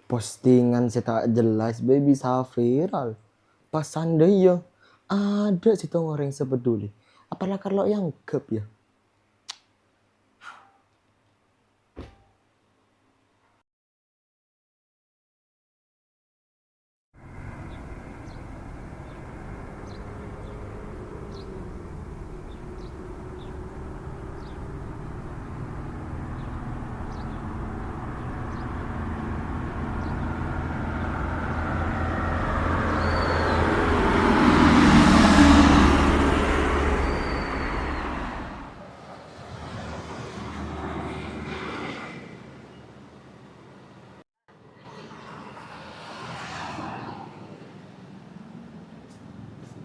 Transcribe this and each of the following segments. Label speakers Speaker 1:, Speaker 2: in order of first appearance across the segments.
Speaker 1: Postingan saya tak jelas be bisa viral. Pas seandainya ada situ orang yang sepeduli. Apalagi kalau yang gap ya.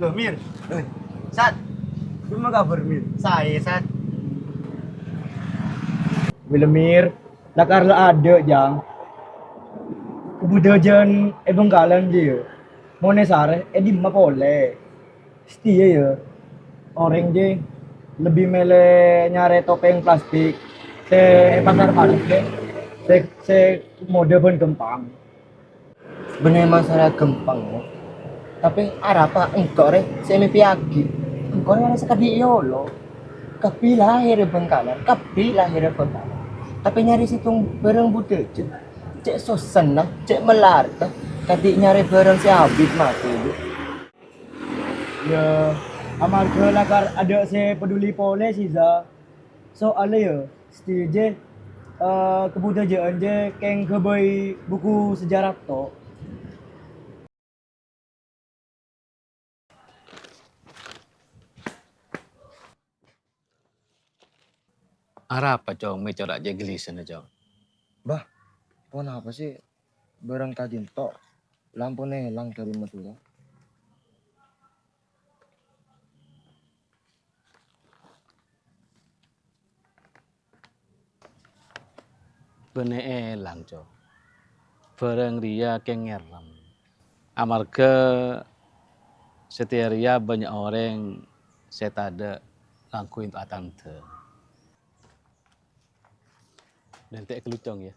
Speaker 2: Loh, Mir.
Speaker 1: Eh,
Speaker 2: Sat,
Speaker 1: gimana kabar Min?
Speaker 2: saya Sat.
Speaker 3: Willemir, lakar la ada jang. Kebudajan Bengkalan dia. Mone sare, di ma pole. Setia ya. Orang je lebih mele nyare topeng plastik. Se pasar balik deh. Se mode pun gempang.
Speaker 1: Sebenarnya masalah gampang ya. Tapi apa engkau re semi piagi. Engkau re sekali yolo. Kapi lahir Bengkalan, kapi lahir Bengkalan. Tapi nyari situng bareng budaya cek so senang, cek melar. Tadi nyari bareng si Habib mati.
Speaker 3: Ya, amarga lakar ada se peduli pole sih za. Soalnya ya, setia je kebudayaan je keng kebai buku sejarah to.
Speaker 4: Arah apa cong, me corak je gelis na cong.
Speaker 1: Bah, kenapa sih bareng tadi tok lampu nelang dari Madura?
Speaker 4: Bene elang cong. Bareng ria kengeram. Amarga setiap ria banyak orang setada langkuin tu atante. Nanti kelucong ya.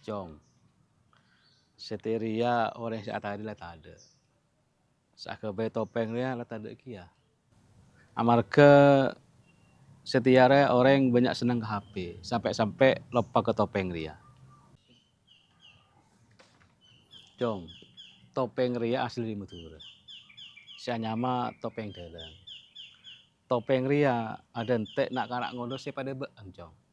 Speaker 4: Cong. Setiap ria orang saat tadi lah tak ada. Saat kebai topeng ria lah tak ada kia. Amarga setiap ria orang banyak senang ke HP. Sampai-sampai lupa ke topeng ria. Cong. Topeng ria asli di Madura. Saya nyama topeng dalang. Topeng ria ada entek nak karak ngono sih pada beang cong.